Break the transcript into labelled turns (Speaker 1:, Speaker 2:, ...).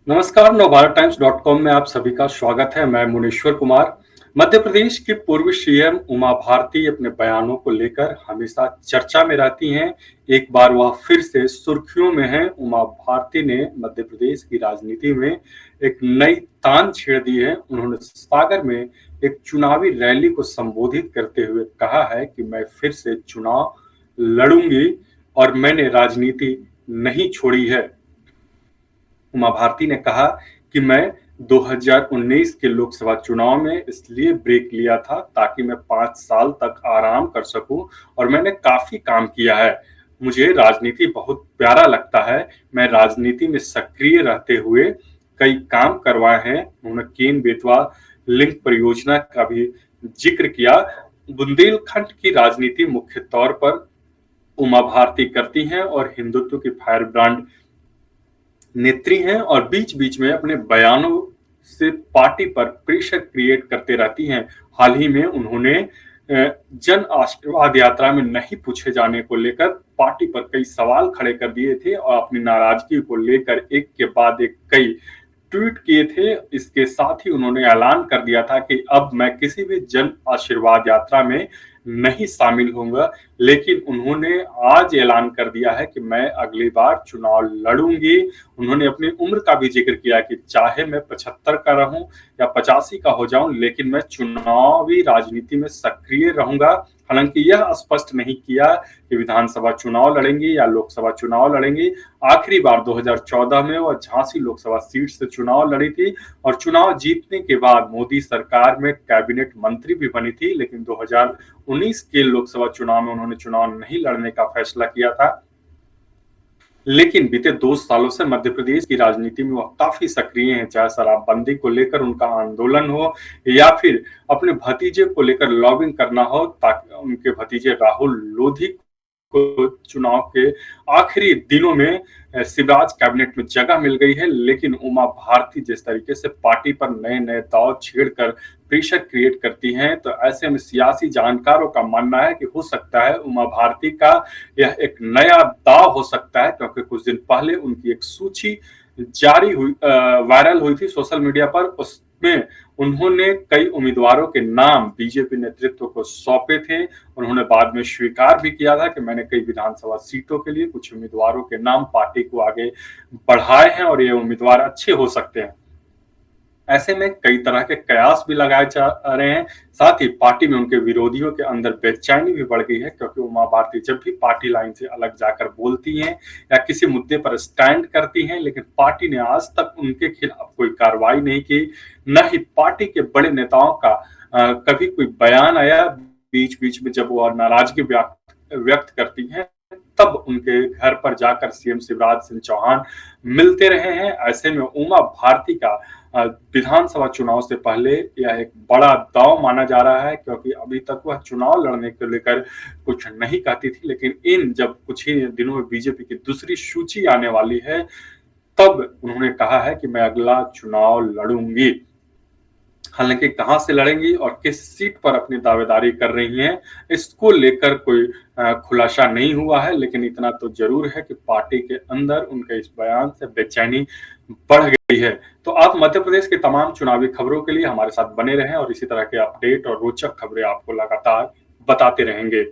Speaker 1: नमस्कार, Navbharat times dot com में आप सभी का स्वागत है। मैं मुनेश्वर कुमार। मध्य प्रदेश की पूर्व सीएम उमा भारती अपने बयानों को लेकर हमेशा चर्चा में रहती हैं। एक बार वह फिर से सुर्खियों में हैं। उमा भारती ने मध्य प्रदेश की राजनीति में एक नई तान छेड़ दी है। उन्होंने सागर में एक चुनावी रैली को संबोधित करते हुए कहा है कि मैं फिर से चुनाव लड़ूंगी और मैंने राजनीति नहीं छोड़ी है। उमा भारती ने कहा कि मैं 2019 के लोकसभा चुनाव में इसलिए ब्रेक लिया था ताकि मैं 5 साल तक आराम कर सकूं और मैंने काफी काम किया है। मुझे राजनीति बहुत प्यारा लगता है। मैं राजनीति में सक्रिय रहते हुए कई काम करवाए हैं। उन्होंने केन बेतवा लिंक परियोजना का भी जिक्र किया। बुंदेलखंड की राजनीति मुख्य तौर पर उमा भारती करती हैं और हिंदुत्व की फायर ब्रांड नेत्री हैं और बीच बीच में अपने बयानों से पार्टी पर प्रेशर क्रिएट करते रहती हैं। हाल ही में उन्होंने जन आशीर्वाद यात्रा में नहीं पूछे जाने को लेकर पार्टी पर कई सवाल खड़े कर दिए थे और अपनी नाराजगी को लेकर एक के बाद एक कई ट्वीट किए थे। इसके साथ ही उन्होंने ऐलान कर दिया था कि अब मैं किसी भी जन आशीर्वाद यात्रा में नहीं शामिल होऊंगा, लेकिन उन्होंने आज ऐलान कर दिया है कि मैं अगली बार चुनाव लड़ूंगी। उन्होंने अपनी उम्र का भी जिक्र किया कि चाहे मैं 75 का रहूं या 85 का हो जाऊं, लेकिन मैं चुनावी राजनीति में सक्रिय रहूंगा। हालांकि यह स्पष्ट नहीं किया कि विधानसभा चुनाव लड़ेंगे या लोकसभा चुनाव लड़ेंगे। आखिरी बार 2014 में वह झांसी लोकसभा सीट से चुनाव लड़ी थी और चुनाव जीतने के बाद मोदी सरकार में कैबिनेट मंत्री भी बनी थी, लेकिन 2019 के लोकसभा चुनाव में उन्होंने चुनाव नहीं लड़ने का फैसला किया था। लेकिन बीते 2 सालों से मध्य प्रदेश की राजनीति में वह काफी सक्रिय हैं, चाहे शराबबंदी को लेकर उनका आंदोलन हो या फिर अपने भतीजे को लेकर लॉबिंग करना हो ताकि उनके भतीजे राहुल लोधी को चुनाव के आखिरी दिनों में शिवराज कैबिनेट में जगह मिल गई है। लेकिन उमा भारती जिस तरीके से पार्टी पर नए नए दांव छेड़कर प्रेशर क्रिएट करती हैं, तो ऐसे में सियासी जानकारों का मानना है कि हो सकता है उमा भारती का यह एक नया दाव हो सकता है, क्योंकि कुछ दिन पहले उनकी एक सूची जारी हुई वायरल हुई थी सोशल मीडिया पर। उसमें उन्होंने कई उम्मीदवारों के नाम बीजेपी नेतृत्व को सौंपे थे। उन्होंने बाद में स्वीकार भी किया था कि मैंने कई विधानसभा सीटों के लिए कुछ उम्मीदवारों के नाम पार्टी को आगे बढ़ाए हैं और ये उम्मीदवार अच्छे हो सकते हैं। ऐसे में कई तरह के कयास भी लगाए जा रहे हैं। साथ ही पार्टी में उनके विरोधियों के अंदर बेचैनी भी बढ़ गई है, क्योंकि उमा भारती जब भी पार्टी लाइन से अलग जाकर बोलती हैं या किसी मुद्दे पर स्टैंड करती हैं, लेकिन पार्टी ने आज तक उनके खिलाफ कोई कार्रवाई नहीं की। न ही पार्टी के बड़े नेताओं का कभी कोई बयान आया। बीच बीच में जब वो नाराजगी व्यक्त करती हैं, तब उनके घर पर जाकर सीएम शिवराज सिंह चौहान मिलते रहे हैं। ऐसे में उमा भारती का विधानसभा चुनाव से पहले यह एक बड़ा दांव माना जा रहा है, क्योंकि अभी तक वह चुनाव लड़ने को लेकर कुछ नहीं कहती थी, लेकिन जब कुछ ही दिनों में बीजेपी की दूसरी सूची आने वाली है, तब उन्होंने कहा है कि मैं अगला चुनाव लड़ूंगी। हालांकि कहां से लड़ेंगी और किस सीट पर अपनी दावेदारी कर रही हैं, इसको लेकर कोई खुलासा नहीं हुआ है, लेकिन इतना तो जरूर है कि पार्टी के अंदर उनके इस बयान से बेचैनी बढ़ गई है। तो आप मध्य प्रदेश के तमाम चुनावी खबरों के लिए हमारे साथ बने रहें और इसी तरह के अपडेट और रोचक खबरें आपको लगातार बताते रहेंगे।